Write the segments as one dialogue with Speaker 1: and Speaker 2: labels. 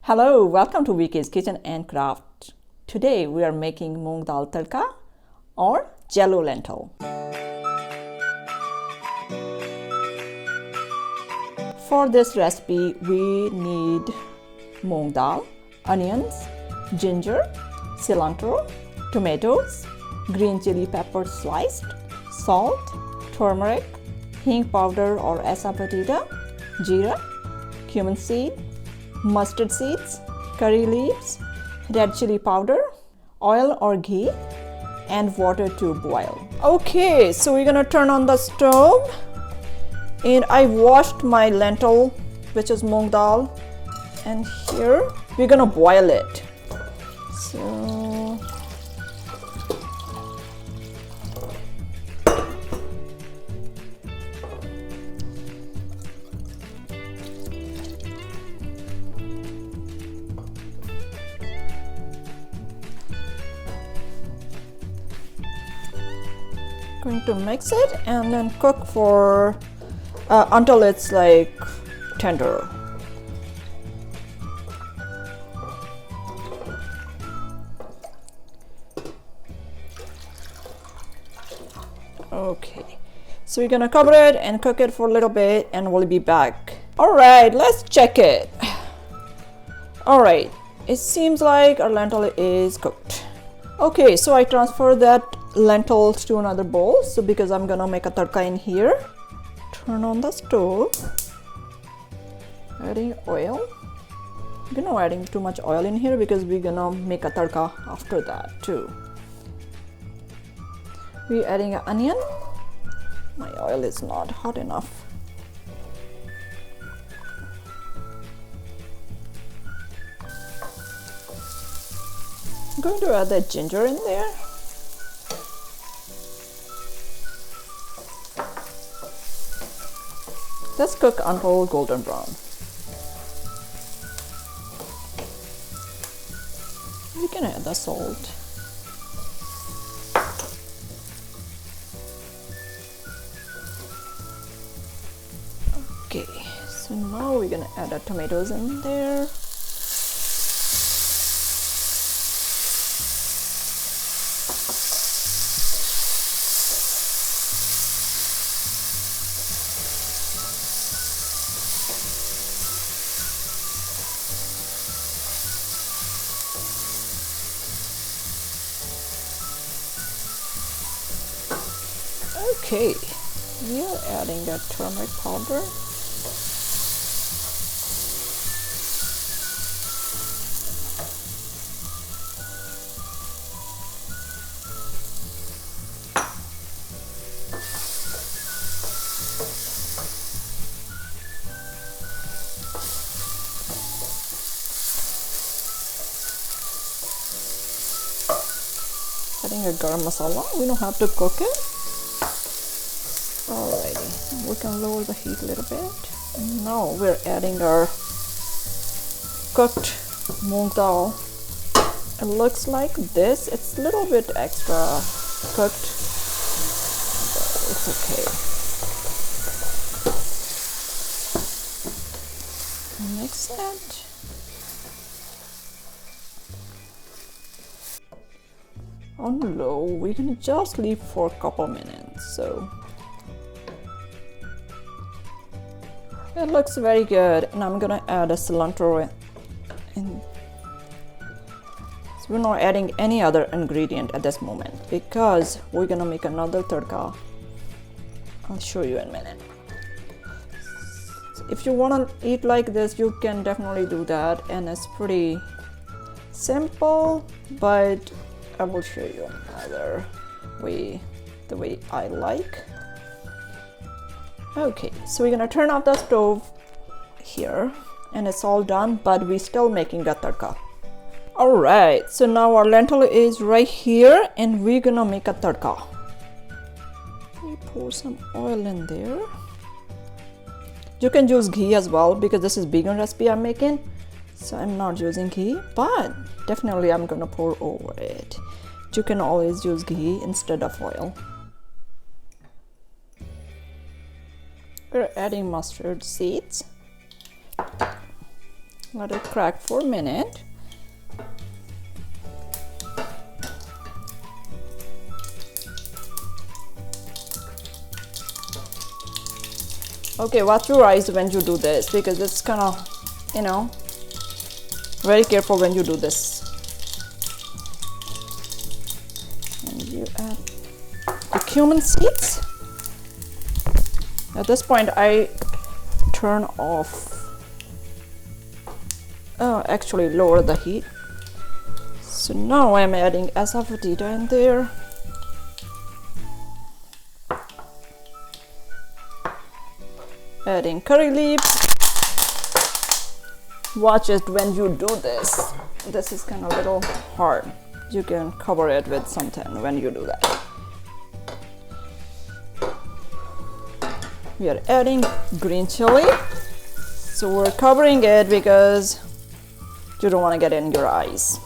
Speaker 1: Hello, welcome to VK's Kitchen and Craft. Today we are making Moong Dal Tadka or Jello lentil. For this recipe, we need moong dal, onions, ginger, cilantro, tomatoes, green chili peppers sliced, salt, turmeric, Heeng powder or Asafoetida, Jeera, cumin seed, mustard seeds, curry leaves, red chili powder, oil or ghee, and water to boil. Okay, so we're gonna turn on the stove, and I washed my lentil, which is moong dal, and here we're gonna boil it. So going to mix it and then cook for until it's like tender. Okay, so we're gonna cover it and cook it for a little bit and we'll be back. All right, let's check it. All right, it seems like our lentil is cooked. Okay, so I transfer that lentils to another bowl, so because I'm gonna make a tadka in here. Turn on the stove, adding oil. We're not adding too much oil in here because we're gonna make a tadka after that too. We're adding an onion. My oil is not hot enough. I'm going to add that ginger in there. Let's cook until golden brown. We can add the salt. Okay, so now we're gonna add the tomatoes in there. Okay, we are adding that turmeric powder. Adding a Garm Masala, we don't have to cook it. Alrighty, we can lower the heat a little bit. Now we're adding our cooked moong dal. It looks like this. It's a little bit extra cooked, but it's okay. Mix it. On low, we're gonna just leave for a couple minutes. So it looks very good, and I'm gonna add a cilantro in. So we're not adding any other ingredient at this moment because we're gonna make another tadka. I'll show you in a minute. So if you wanna eat like this, you can definitely do that, and it's pretty simple, but I will show you another way, the way I like. Okay, so we're gonna turn off the stove here, and it's all done, but we're still making a tadka. All right, so now our lentil is right here, and we're gonna make a tadka. We pour some oil in there. You can use ghee as well because this is vegan recipe I'm making, so I'm not using ghee, but definitely I'm gonna pour over it. You can always use ghee instead of oil. We're adding mustard seeds. Let it crack for a minute. Okay, watch your eyes when you do this because it's kind of, you know, very careful when you do this. And you add the cumin seeds. At this point, I turn off, actually lower the heat. So now I'm adding Asafoetida in there. Adding curry leaves. Watch it when you do this. This is kind of a little hard. You can cover it with something when you do that. We are adding green chili. So we're covering it because you don't want to get in your eyes.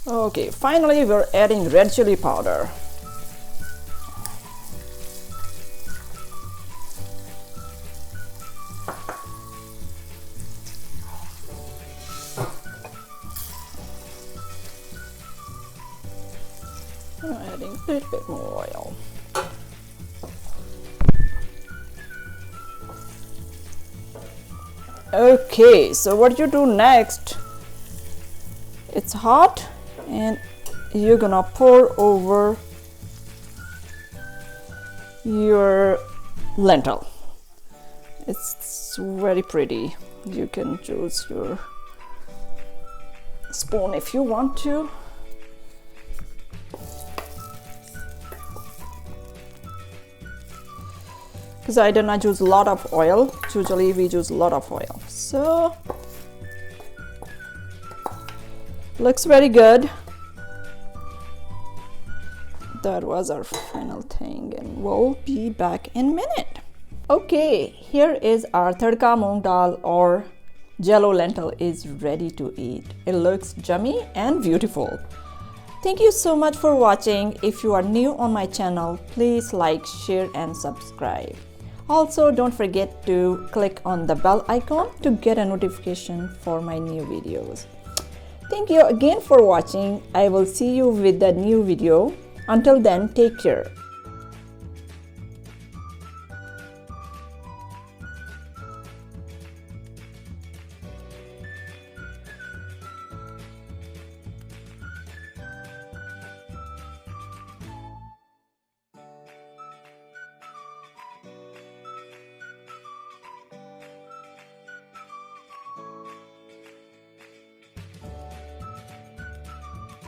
Speaker 1: Okay, finally we're adding red chili powder. I'm adding a little bit more oil. Okay, so what you do next, it's hot and you're gonna pour over your lentil. It's very pretty. You can choose your spoon if you want to. Because I did not use a lot of oil. Usually we use a lot of oil. So looks very good. That was our final thing and we'll be back in a minute. Okay, here is our tadka moong dal or jello lentil is ready to eat. It looks yummy and beautiful. Thank you so much for watching. If you are new on my channel, please like, share and subscribe. Also, don't forget to click on the bell icon to get a notification for my new videos. Thank you again for watching. I will see you with the new video. Until then, take care.